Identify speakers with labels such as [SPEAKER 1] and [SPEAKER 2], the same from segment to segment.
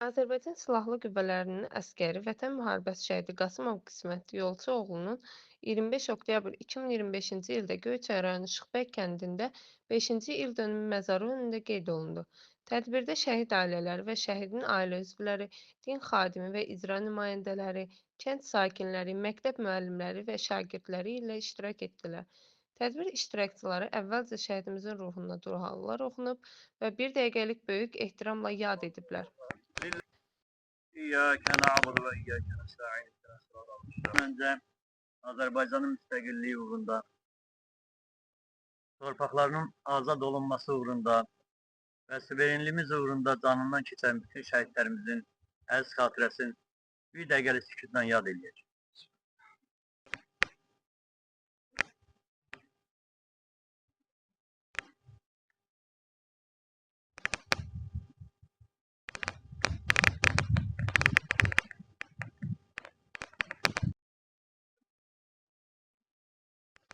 [SPEAKER 1] Azərbaycan Silahlı Qüvvələrinin əsgəri, Vətən müharibəsi şəhidi Qasımov Qismət Yolçuoğlunun 25 oktyabr 2025-ci ildə Göyçay rayonu Şıxbək kəndində 5-ci ildönümü məzarı önündə qeyd olundu. Tədbirdə şəhid ailələri və şəhidin ailə üzvləri, din xadimi və icra nümayəndələri, kənd sakinləri, məktəb müəllimləri və şagirdləri ilə iştirak etdilər. Tədbir iştirakçıları əvvəlcə şəhidimizin ruhuna dualar oxunub və bir dəqiqəlik böyük ehtiramla yad ediblər.
[SPEAKER 2] İyyâke na'budu ve iyyâke nestaîn. Önce Azerbaycan'ın müstakilliği uğrunda, torpaqlarının azad olunması uğrunda ve suverenliğimiz uğrunda canından keçən bütün şəhidlərimizin əziz xatirəsini bir dəqiqəlik sükutla yad edəcək.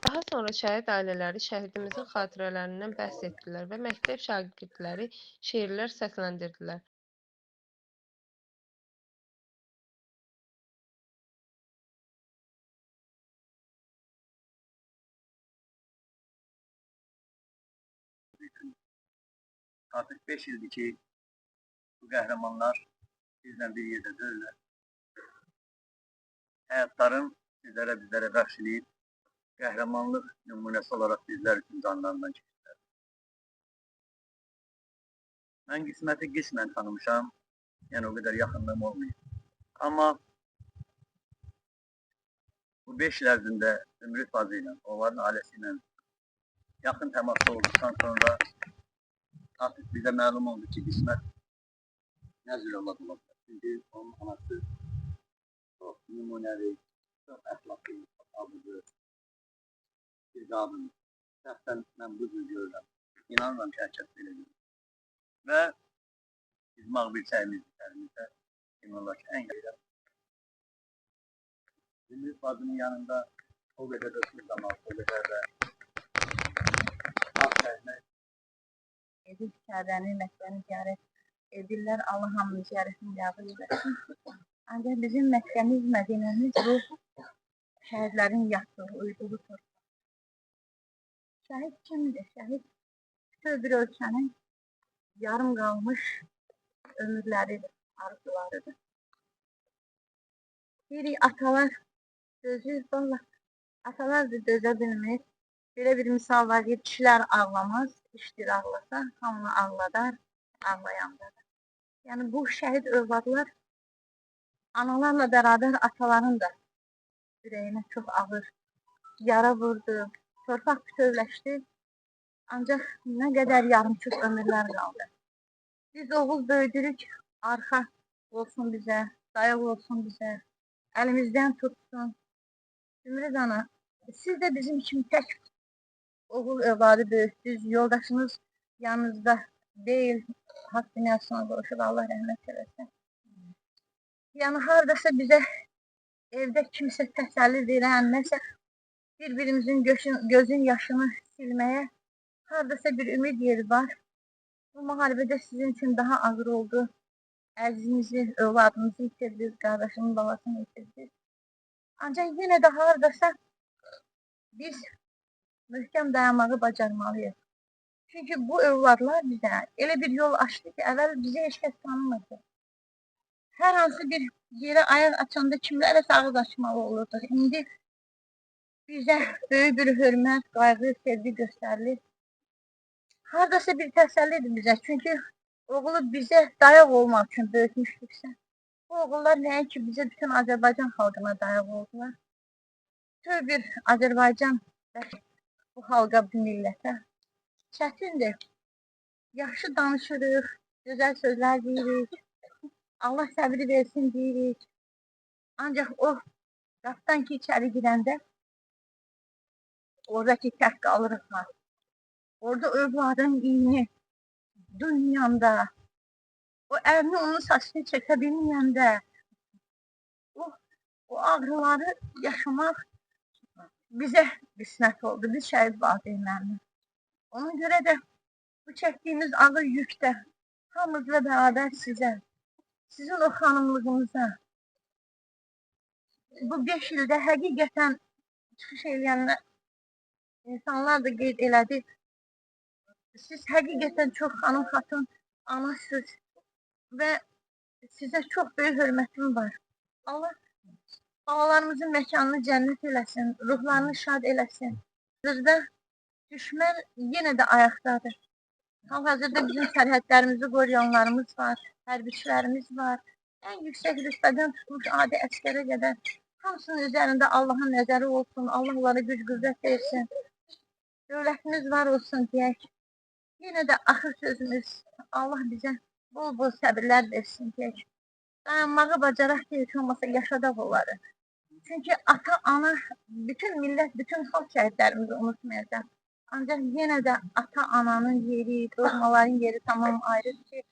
[SPEAKER 1] Daha sonra şəhid ailələri şəhidimizin xatirələrindən bəhs etdilər və məktəb şagirdləri şeirlər səsləndirdilər.
[SPEAKER 2] Artık 5 ildir ki bu qəhrəmanlar bizlə bir yerdə döyürlər. Həyatlarım bizlərə bəxş edib, qəhrəmanlıq nümunəsi olarak bizlər üçün canlarından keçdilər. Mən Qisməti qismən tanımışam, yəni o qədər yaxınlığım olmuyor. Amma bu 5 il ərzində Zümrüt bacı ilə, onların ailəsi ilə yaxın təmasda olduqdan sonra artıq bizə məlum oldu ki, Qismət nə cür övlad ola bilər. Çünki onun anası çox nümunəvi, çox əxlaqlı, abıdır, bir qadın. Şəxsən mən bu cür görürəm. İnanıram ki, hər kəs belə görür. Və bizim ağbirçəyimizdə emin olar ki, ən gəlirəm. Zümrüt bacının yanında o qədər də sürdamaq, o qədər də az səhmək.
[SPEAKER 3] Edib Kəbəni, Məkkəni ziyarət edirlər. Allah hamının ziyarətini qəbul edəsin. Ancaq bizim Məkkəmiz, Mədinəmiz bu şəhidlərin yatdığı, uyuduğu torpaq. Şəhid kimdir? Şəhid bütün bir ölkənin yarım qalmış ömürləridir, arzularıdır. Deyirik, atalar dözür, valla atalar da dözə bilmir. Belə bir misal var ki, kişilər ağlamaz, işdir ağlasa, hamını ağladar, ağlayandadır. Yəni bu şəhid övladlar analarla bərabər ataların da ürəyinə çox ağır yara vurdu, torpaq bütövləşdi. Ancaq nə qədər yarımçıq ömürlər qaldı. Biz oğul böyüdürük, arxa olsun bizə, dayaq olsun bizə, əlimizdən tutsun. Zümrüt ana, siz də bizim kimi tək oğul övladı böyütdünüz, yoldaşınız yanınızda deyil, haqq dünyasına qovuşub, Allah rəhmət eləsin. Yəni hardasa bizə evdə kimsə təsəlli verən, nəsə bir-birimizin gözün yaşını silməyə hardasa bir ümid yeri var. Bu müharibədə sizin üçün daha ağır oldu. Əzizinizi, övladınızı itirdiniz, qardaşının balasını itirdiniz. Ancaq yenə də hardasa biz möhkəm dayanmağı bacarmalıyıq. Çünki bu övladlar bizə elə bir yol açdı ki, əvvəl bizi heç kəs tanımırdı. Hər hansı bir yerə ayaq açanda kimlərə ağız açmalı olurduq. İndi bizə böyük bir hörmət, qayğı, sevgi göstərilir. Hardasa bir təsəllidir bizə. Çünki oğlu bizə dayaq olmaq üçün böyütmüşdüksə, bu oğullar nəinki bizə bütün Azərbaycan xalqına dayaq oldular. Bütün bir Azərbaycan bu xalqa, bu millətə çətindir. Yaxşı danışırıq, gözəl sözlər deyirik, Allah səbri versin deyirik. Ancaq o qapıdan ki içəri girəndə oradakı tək qalırıq var. Orada övladın iyini duyməyəndə, o əlini onun saçını çəkə bilməyəndə, o ağrıları yaşamaq bizə qismət oldu, biz şəhid valideynlərimiz. Ona görə də bu çəkdiyimiz ağır yükdə hamımızla bərabər sizə, sizin o xanımlığınıza bu 5 ildə həqiqətən çıxış eləyənlər, insanlar da qeyd elədi. Siz həqiqətən çox xanım xatun anasınız və sizə çox böyük hörmətim var. Allah balalarımızın məkanını cənnət eləsin, ruhlarını şad eləsin. Hazırda düşmən yenə də ayaqdadır. Hal-hazırda bizim sərhədlərimizi qoruyanlarımız var, hərbiçilərimiz var. Ən yüksək rütbədən tutmuş adi əskərə qədər hamısının üzərində Allahın nəzəri olsun, Allah onlara güc qüvvət versin. Dövlətimiz var olsun deyək. Yenə də axır sözümüz, Allah bizə bol-bol səbirlər versin deyək. Dayanmağı bacaraq ki, heç olmasa yaşadaq onları. Çünki ata, ana, bütün millət, bütün xalq şəhidlərimizi unutmayacaq. Ancaq yenə də ata, ananın yeri, doğmaların yeri tamam ayrıdır ki,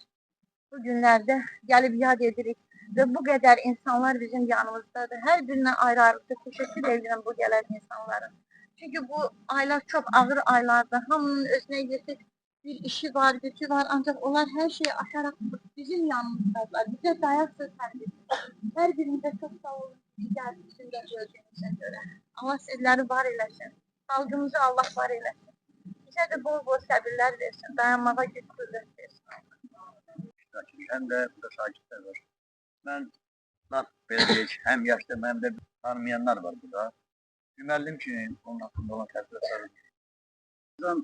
[SPEAKER 3] bu günlərdə gəlib yad edirik və bu qədər insanlar bizim yanımızdadır. Hər birinə ayrı-ayrı təşəkkür edirəm bu gələn insanların. Çünki bu aylar çox ağır aylardır. Hamının özünə yetir bir işi var, gücü var. Ancaq onlar hər şeyi aşaraq bizim yanımızdadılar. Bizə dayaq söz hər birinizə çox sağ olun. Bizlər üçün də gördüyünüzə görə. Allah sizləri var eləsin. Xalqımızı Allah var eləsin. Bizə də bol-bol səbirlər versin. Dayanmağa güc qüvvət versin.
[SPEAKER 2] Həm də burada sakitlər var. Mən belə deyək, həm yaşlı, həm də tanımayanlar var burada. Müəllim kimi onun haqqında olan təsvirlər. Bizdən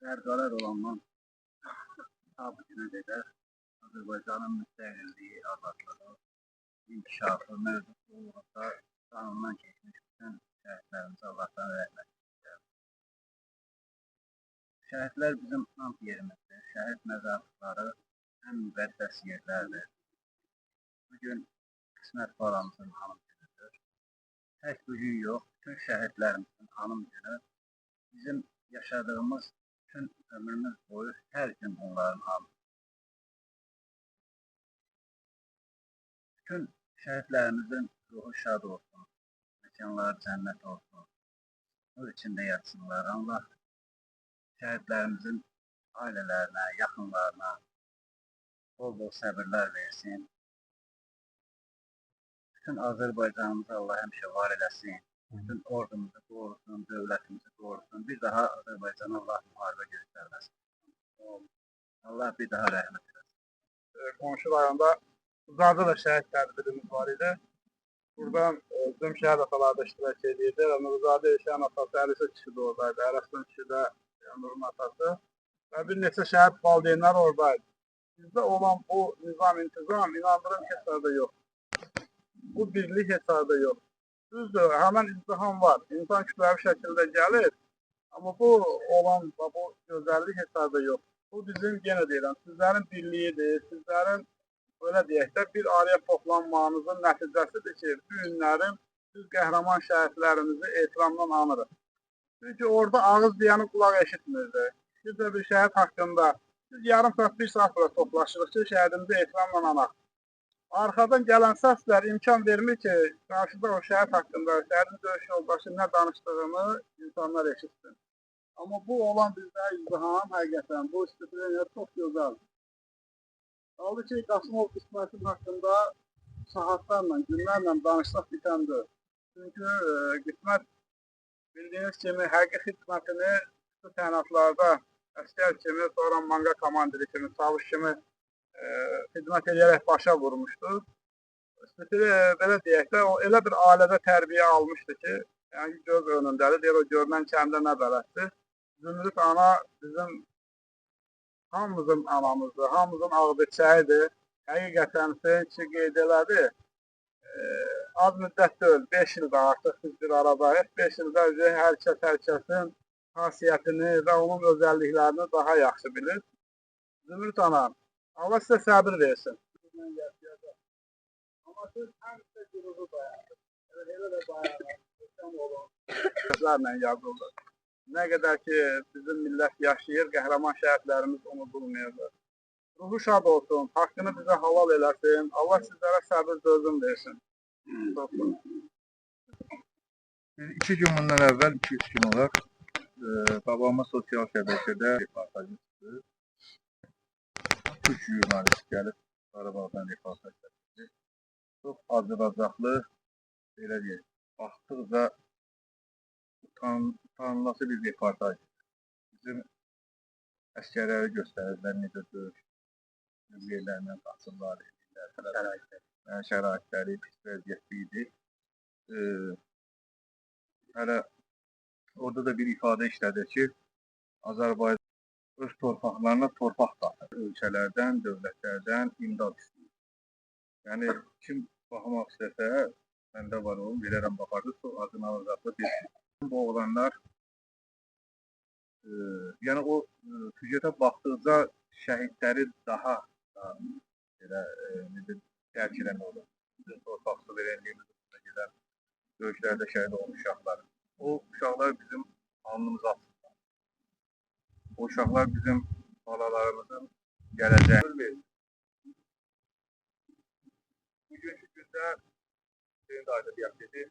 [SPEAKER 2] dərqarar olandan tabi günə qədər Azərbaycanın müstəqilliyi, azadlığı, inkişafı, mövcudluğunda qanundan keçmiş bütün şəhidlərimizi Allahdan rəhmət edir. Şəhidlər bizim ant yerimizdir. Şəhid məzarlıqları ən müqəddəs yerlərdir. Bugün qismət baramızın hanım günüdür. Tək bugün yox, bütün şəhidlərimizin hanım günü bizim yaşadığımız bütün ömrümüz boyu hər gün onların hanım. Bütün şəhidlərimizin ruhu şad olsun, məkanları cənnət olsun, nur içində yatsınlar. Allah şəhidlərimizin ailələrinə, yaxınlarına bol-bol səbirlər versin. Bütün Azərbaycanımızı Allah həmişə var eləsin. Bütün ordumuzu qorusun, dövlətimizi qorusun. Bir daha Azərbaycana Allah müharibə göstərməsin. Allah bir daha rəhmət eləsin.
[SPEAKER 4] Qonşu rayonda Uzarda da şəhid tədbirimiz var idi. Buradan tüm şəhid atalarda iştirak edirdi. Uzarda yaşayan atası Əlisə kişi də oradaydı. Ərəslan kişi də Nurun atası. Və bir neçə şəhid valideynlər oradaydı. Bizdə olan bu nizam, intizam inandırım hesabda yox. Bu birlik hesabda yox. Düzdür, həmən izdiham var. İnsan kütləvi şəkildə gəlir. Amma bu olan, bu gözəllik hesabda yox. Bu bizim, yenə deyirəm, sizlərin birliyidir, sizlərin böyle deyək də, bir araya toplanmağınızın nəticəsidir ki, bu günlərin biz qəhrəman şəhidlərimizi ehtiramdan anırıq. Çünki orada ağız deyəni qulaq eşitmirdi. Biz də bir şəhid haqqında biz yarım saat, bir saat sonra toplaşırıq ki, şəhidimizi ehtiramla anaq. Arxadan gələn səslər imkan vermir ki, qarşıda o şəhid haqqında, şəhidin döyüş yoldaşı nə danışdığını insanlar eşitsin. Amma bu olan bizdə izdiham, həqiqətən, bu istifadəyə çox gözəldir. Qaldı ki, Qasımov qismətin haqqında saatlarla, günlərlə danışsaq bitəndi. Çünki qismət bildiyiniz kimi həqiqi xidmətini bu təyinatlarda əskər kimi, sonra manga komandiri kimi, çavuş kimi xidmət edərək başa vurmuşdu. Belə deyək də, o elə bir ailədə tərbiyə almışdı ki, yəni göz önündədir, deyir o görünən kəndə nə bələddir. Zümrüt ana bizim hamımızın anamızdır, hamımızın ağbirçəyidir. Həqiqətən Hüseyin kişi qeyd elədi. Az müddət deyil, 5 ildə artıq biz bir aradayıq. 5 ildə hər kəsin xasiyyətini və onun özəlliklərini daha yaxşı bilir. Zümrüt ana, Allah sizə səbir versin. Amma siz həmişə guruzu dayanır. Elə də dayanır. Sözlərlə yazılır. Nə qədər ki, bizim millət yaşayır, qəhrəman şəhidlərimiz unudulmayacaq. Ruhu şad olsun, haqqını bizə halal eləsin, Allah sizlərə səbir dözüm versin.
[SPEAKER 5] Biz 2 gün bundan əvvəl, 2-3 gün olaraq babamın sosial şəbəkədə reportajı çıxdı. 3 jurnalist gəlib Qarabağdan reportaj çəkildi. Çox acınacaqlı, belə deyək, baxdıqca utanılası bir reportaj. Bizim əskərləri göstərirlər, necə döyüş yerlərindən qaçırlar, şəraitləri pis vəziyyətli idi. Hələ orada da bir ifadə işlədir ki, Azərbaycan öz torpaqlarına torpaq qatır. Ölkələrdən, dövlətlərdən imdad istəyir. Yəni, kim baxmaq istəsə, məndə var olun, verərəm baxardı, çox acınacaqlı bir bu oğlanlar. Yəni, o süjetə baxdıqca şəhidləri daha belə, dərk eləmək olur. Bizim torpaq suverenliyimizə gedən döyüşlərdə şəhid olmuş uşaqlar. O uşaqlar bizim alnımız altında. O uşaqlar bizim balalarımızın gələcəyi. Bugünkü gündə Hüseyin dayıda deyək dedi,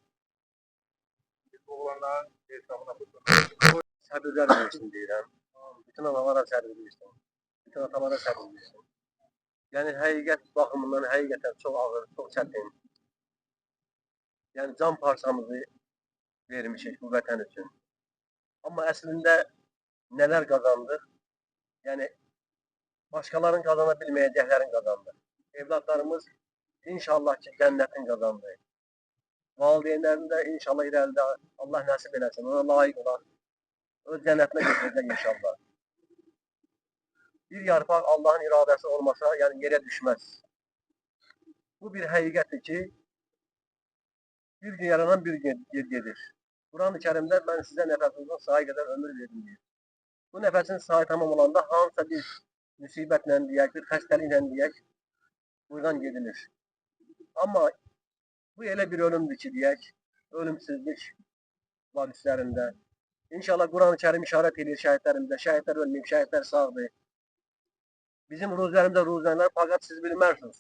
[SPEAKER 5] biz oğlanların hesabına tutun.
[SPEAKER 2] Səbirlər versin deyirəm. Bütün analara səbir versin. Bütün atalara səbir versin. Yəni, həqiqət baxımından həqiqətən çox ağır, çox çətin. Yəni, can parçamızı vermişik bu vətən üçün. Amma əslində nələr qazandıq? Yəni, başqalarının qazana bilməyəcəklərin qazandıq. Evladlarımız inşallah ki, cənnətin qazandı. Valideynlərin də inşallah irəlidə Allah nəsib eləsin, ona layiq olan öz cənnətinə götürəcək inşallah. Bir yarpaq Allahın iradəsi olmasa, yəni yerə düşməz. Bu bir həqiqətdir ki, bir gün yaranan bir gün gedir. Quran-ı Kərimdə mən sizə nəfəsinizin sayı qədər ömür verdim deyir. Bu nəfəsin sayı tamam olanda hansısa bir müsibətlə deyək, bir xəstəliklə deyək, buradan gedilir. Amma bu elə bir ölümdür ki, deyək, ölümsüzlük var üstlərində. İnşallah Quran-ı Kərim işarət edir şəhidlərimizə, şəhidlər ölməyib, şəhidlər sağdır. Bizim ruzlərimizdə ruzənlər, fəqət siz bilmərsiniz.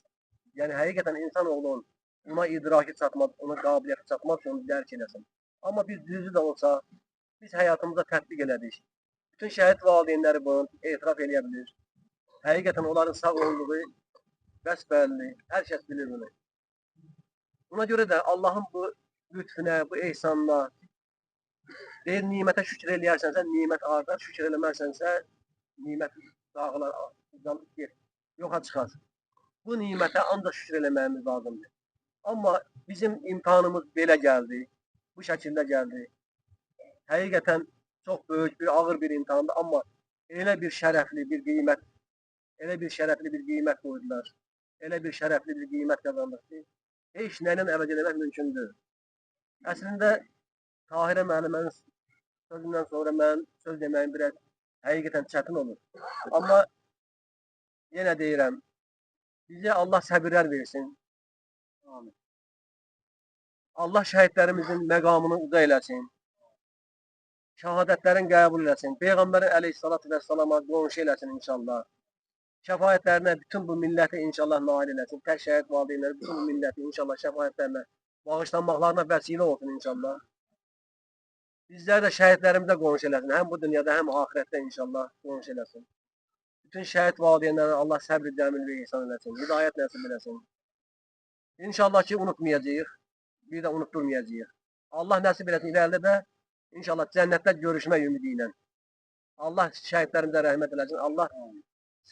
[SPEAKER 2] Yəni, həqiqətən insan oğlunun ona idraki çatmaz, ona qabiliyyəti çatmaz ki, onu dərk eləsin. Amma biz düzü də olsa, biz həyatımıza tətbiq elədik. Bütün şəhid valideynləri bunu etiraf eləyə bilir. Həqiqətən onların sağ olduğu bəsbəlli, hər kəs bilir bunu. Buna görə də Allahın bu lütfünə, bu ehsanına, deyir, nimətə şükür eləyərsənsə, nimət artar, şükür eləmərsənsə, nimət dağılar, yoxa çıxar. Bu nimətə ancaq şükür eləməyimiz lazımdır. Amma bizim imtihanımız belə gəldi, bu şəkildə gəldi. Həqiqətən çox böyük bir, ağır bir imtihandır, amma elə bir şərəfli bir qiymət, qoydular. Elə bir şərəfli bir qiymət qazandıq ki, heç nəylə əvəz eləmək mümkündür. Əslində, Tahirə müəllimənin sözündən sonra mən söz deməyim biraz həqiqətən çətin olur. Amma yenə deyirəm, bizə Allah səbirlər versin. Amin. Allah şəhidlərimizin məqamını uca eləsin. Şəhadətlərin qəbul eləsin. Peyğəmbərin əleyhissalatu vəssalama qonşu eləsin inşallah. Şəfayətlərinə bütün bu milləti inşallah nail eləsin. Tək şəhid valideynləri bütün bu milləti inşallah şəfayətlərinə bağışlanmaqlarına vəsilə olsun inşallah. Bizlər də şəhidlərimizə qonşu eləsin. Həm bu dünyada, həm ahirətdə inşallah qonşu eləsin. Bütün şəhid valideynlərə Allah səbr-i cəmil və ihsan eləsin. Hidayət nəsib eləsin. İnşallah ki, unutmayacağıq. Bir də unutturmayacağıq. Allah nəsib eləsin. İrəlidə də inşallah cənnətdə görüşmək ümidi ilə. Allah şəhidlərimizə rəhmət eləsin. Allah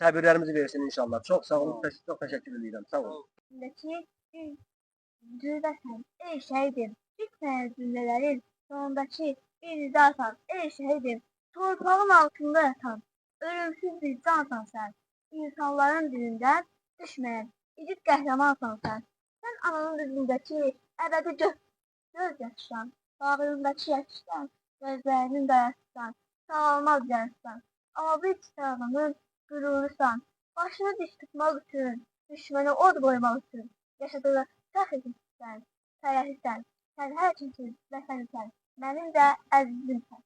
[SPEAKER 2] səbirlərimizi versin inşallah. Çox sağ olun. Çox təşəkkür edirəm. Sağ olun.
[SPEAKER 3] Düzəsən, ey şəhidim, bitməyən cümlələrin sonundakı bir nidasan, ey şəhidim, torpağın altında yatan, ölümsüz bir cansan sən, insanların dilindən düşməyən, igid qəhrəmansan sən. Sən ananın üzündəki əbədi göz yaşdan, bağrındakı yaşdan, gözlərinin dayasından, sağalmaz gəncsən. Amma bir kitabının qürurusan, başını diş tutmaq üçün, düşməni od qoymaq üçün, yaşadığı fəxr edirsən, fərəhlisən, sən hər kəsin vətənisən, mənim də əzizimsən.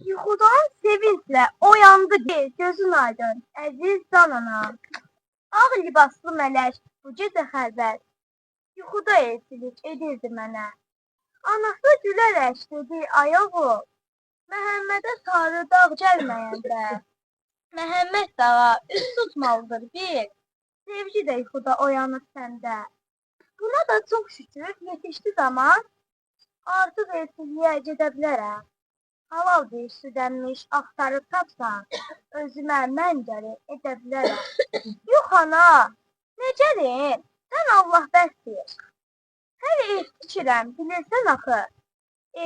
[SPEAKER 3] Yuxudan sevinclə oyandı gözün aydın, əziz can anam. Ağ libaslı mələk bu gecə xəlvət, yuxuda elçilik edirdi mənə. Anası gülərək dedi, ay oğul, Məhəmmədə sarı dağ gəlməyəndə, Məhəmməd dağa üst tutmalıdır bir. Sevgi də yuxuda oyanır səndə. Buna da çox şükür yetişdi zaman artıq evsizliyə gedə bilərəm. Halal bir südənmiş axtarıb tapsan, özümə məncəli edə bilərəm. Yox ana, necədir? Sən Allah bəsdir. Hər ev tikirəm, bilirsən axı.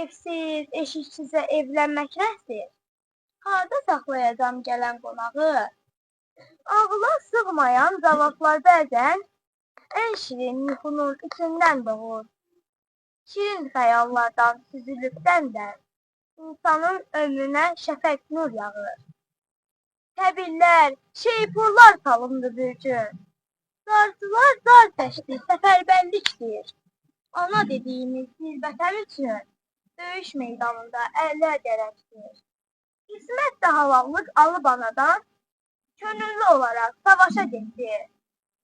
[SPEAKER 3] Evsiz, eşiksizə evlənmək rəhsdir. Harda saxlayacam gələn qonağı? Ağla sığmayan cavablar bəzən ən şirin yuxunun içindən doğur. Şirin xəyallardan süzülüb dəndən insanın ömrünə şəfəq nur yağır. Təbillər, şeypurlar salındı bir gün. Zarçılar zar çəkdi, səfərbərlikdir. Ana dediyimiz bir vətən üçün döyüş meydanında əllər gərəkdir. İsmət də halallıq alıb anadan könüllü olaraq savaşa getdi.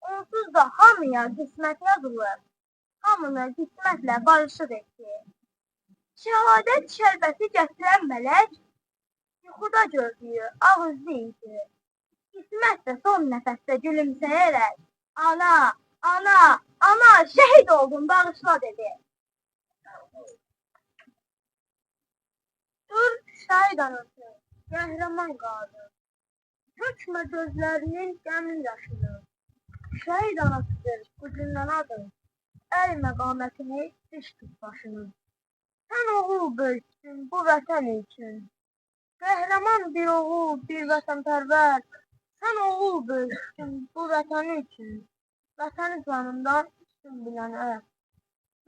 [SPEAKER 3] Onsuz da hamıya qismət yazılır, hamını qismətlə barışıq etdi. Şəhadət şərbəti gətirən mələk yuxuda gördüyü ağ üzlü idi. İsmət də son nəfəsdə gülümsəyərək ana, ana, ana şəhid oldum bağışla dedi. Dur şəhid anası, qəhrəman qadın. Tökmə gözlərinin qəmin yaşını. Şəhid anasıdır bu gündən adın. Əl məqamətini diş tut başını. Sən oğul böyütdün bu vətən üçün. Qəhrəman bir oğul, bir vətənpərvər. Sən oğul böyütdün bu vətən üçün. Vətəni canından üstün bilənə.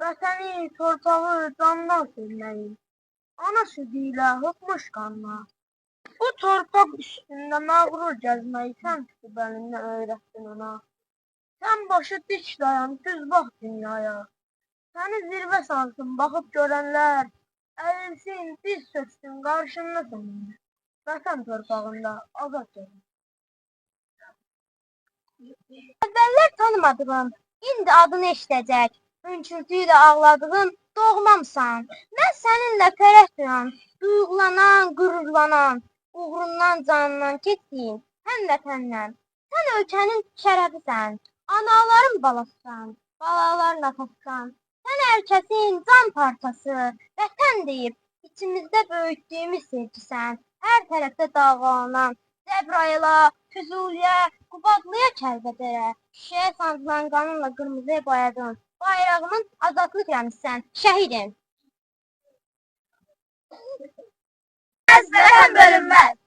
[SPEAKER 3] Vətəni, torpağı candan sevməyi. Ana südü ilə hıxmış qanına. Bu torpaq üstündə məğrur gəzməyi sən tutub əlindən öyrətdin ona. Sən başı dik dayan, düz bax dünyaya. Səni zirvə sansın, baxıb görənlər. Əyilsin, diz çöksün, qarşında sənin. Vətən torpağında azad gəlin. Əvvəllər tanımadığım, indi adını eşidəcək. Hönkürtüyü də ağladığım doğmamsan. Mən səninlə fərəh duyan, duyğulanan, qürurlanan, uğrundan canından keçdiyim həmvətəndən. Sən ölkənin şərəfisən, anaların balasısan, balaların atasısan. Sən hər kəsin can parçası, vətən deyib içimizdə böyütdüyümüz sevgisən. Hər tərəfdə dalğalanan Cəbrayıla, Füzuliyə, Qubadlıya, Kəlbəcərə, şişəyə sancılan qanınla qırmızıya boyadın. Bayrağımın azadlıq rəmzsən, şəhidim. Vətən bölünməz.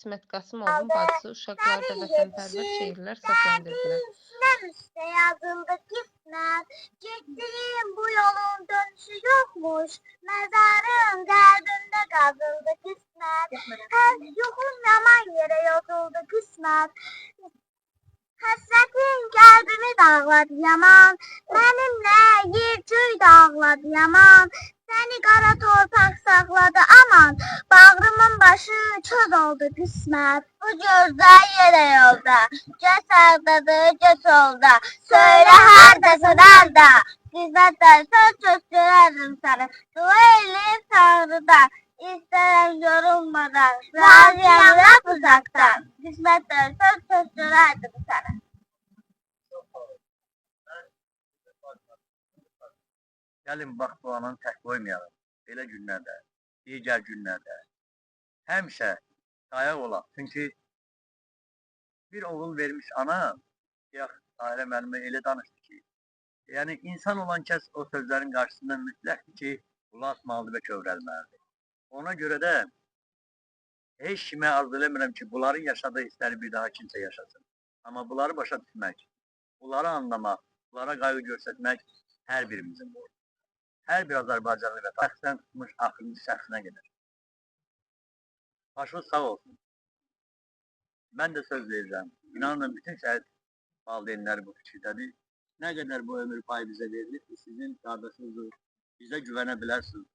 [SPEAKER 1] İsmət Qasımovun bacısı uşaqlarda vətənpərvər şeirlər səsləndirdilər.
[SPEAKER 3] Sinəm üstə yazıldı qismət, getdiyim bu yolun dönüşü yoxmuş, məzarın qəlbimdə qazıldı qismət, hər yuxum yaman yerə yozuldu qismət, həsrətin qəlbimi dağladı yaman, mənimlə yer-göy dağladı yaman, səni qara torpaq saxladı aman, bağrımın başı çöl oldu qismət. Bu gözlər yerə yolda, göz sağdadır, göz solda, söylə hardasın harda, qismətlər söz göstərərdim səni, dua eləyib Tanrıda, istərəm yorulmadan, razıyam lap uzaqdan, qismətlər söz göstərərdim səni.
[SPEAKER 2] Gəlin bax bu ananı tək qoymayalım. Belə günlərdə, digər günlərdə həmişə dayaq olaq. Çünki bir oğul vermiş ana, Tahirə müəllimə elə danışdı ki, yəni insan olan kəs o sözlərin qarşısında mütləqdir ki, qulaq asmalıdır və kövrəlməlidir. Ona görə də heç kimə arzu eləmirəm ki, bunların yaşadığı hissləri bir daha kimsə yaşasın. Amma bunları başa düşmək, bunları anlamaq, bunlara qayğı göstərmək hər birimizin borcudur. Hər bir Azərbaycanlı və şəxsdən tutmuş axırıncı şəxsinə gedir. Başınız sağ olsun. Mən də söz verirəm. İnanın bütün şəhid valideynləri bu fikirdədir. Nə qədər bu ömür payı bizə verilir ki, sizin qardaşınızdır, bizə güvənə bilərsiniz.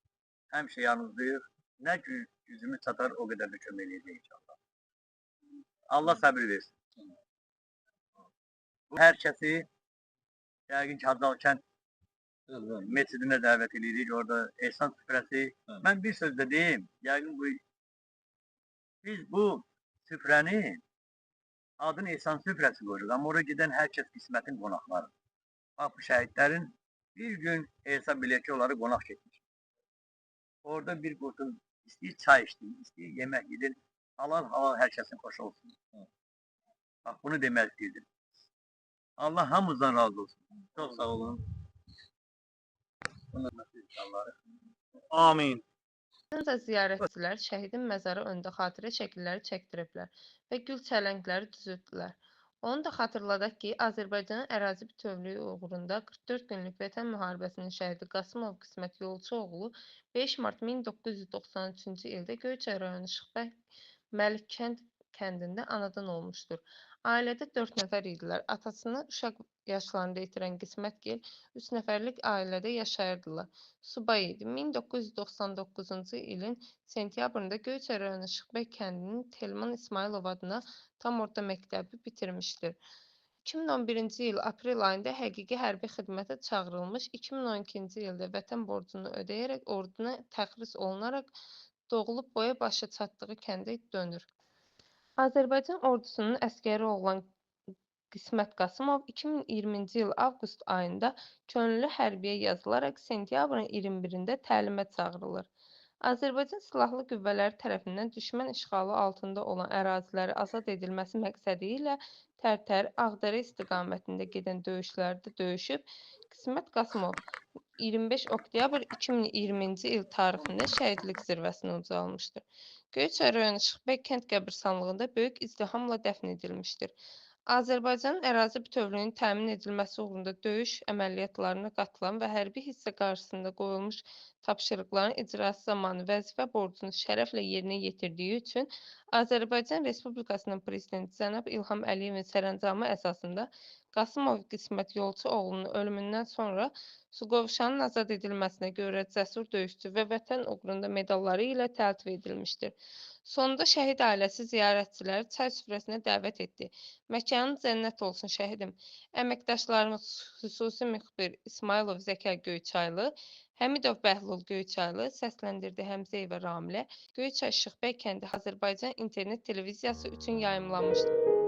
[SPEAKER 2] Həmişə yanınızdayıq. Nə gücümüz çatar, o qədər də kömək edəcək inşallah. Allah səbir versin. Bu hər kəsi yəqin ki, Haccal kənd meçidinə dəvət edirik, orada ehsan süfrəsi. Mən bir söz də deyim, yəqin biz bu süfrənin adını İhsan süfrəsi qoyulur. Amma oraya gedən hər kəs qismətin qonaqları. Bax bu şəhidlərin bir gün hesab bilir ki, onları qonaq getmiş. Orada bir qutu istəyir çay içsin, istəyir yemək yedin. Halal hər kəsin xoş olsun. Bax bunu demək istəyirdim. Allah hamımızdan razı olsun. Çox sağ olun. Bunu inşallah.
[SPEAKER 4] Amin.
[SPEAKER 1] Da ziyarətçilər şəhidin məzarı önündə xatirə şəkilləri çəkdiriblər və gül çələngləri düzübdülər. Onu da xatırladaq ki, Azərbaycanın ərazi bütövlüyü uğrunda 44 günlük Vətən müharibəsinin şəhidi Qasımov Qismət Yolçuoğlu 5 mart 1993-cü ildə Göyçay rayonu Şıxbək Məlikkənd kəndində anadan olmuşdur. Ailədə 4 nəfər idilər. Atasını uşaq yaşlarında itirən Qismətgil 3 nəfərlik ailədə yaşayırdılar. Subay idi. 1999-cu ilin sentyabrında Göyçay rayonu Şıxbək kəndinin Telman İsmailov adına tam orta məktəbi bitirmişdir. 2011-ci il aprel ayında həqiqi hərbi xidmətə çağırılmış, 2012-ci ildə vətən borcunu ödəyərək orduna təxris olunaraq doğulub boya başa çatdığı kəndə dönür. Azərbaycan ordusunun əskəri olan Qismət Qasımov 2020-ci il avqust ayında könüllü hərbiyə yazılaraq sentyabrın 21-də təlimə çağırılır. Azərbaycan Silahlı Qüvvələri tərəfindən düşmən işğalı altında olan əraziləri azad edilməsi məqsədi ilə Tərtər, Ağdərə istiqamətində gedən döyüşlərdə döyüşüb, Qismət Qasımov 25 oktyabr 2020-ci il tarixində şəhidlik zirvəsinə ucalmışdır. Göyçay rayonu Şıxbək kənd qəbirstanlığında böyük izdihamla dəfn edilmişdir. Azərbaycanın ərazi bütövlüyünün təmin edilməsi uğrunda döyüş əməliyyatlarına qatılan və hərbi hissə qarşısında qoyulmuş tapşırıqların icrası zamanı vəzifə borcunu şərəflə yerinə yetirdiyi üçün Azərbaycan Respublikasının Prezidenti cənab İlham Əliyevin sərəncamı əsasında Qasımov Qismət Yolçuoğlunun ölümündən sonra Suqovuşanın azad edilməsinə görə cəsur döyüşçü və vətən uğrunda medalları ilə təltif edilmişdir. Sonunda şəhid ailəsi ziyarətçiləri çay süfrəsinə dəvət etdi. Məkanın cənnət olsun şəhidim. Əməkdaşlarımız xüsusi müxbir İsmailov Zəkər Göyçaylı, Həmidov Bəhlul Göyçaylı, səsləndirdi Həmzəyevə Ramilə, Göyçay Şıxbək kəndi Azərbaycan internet televiziyası üçün yayımlanmışdır. Müzik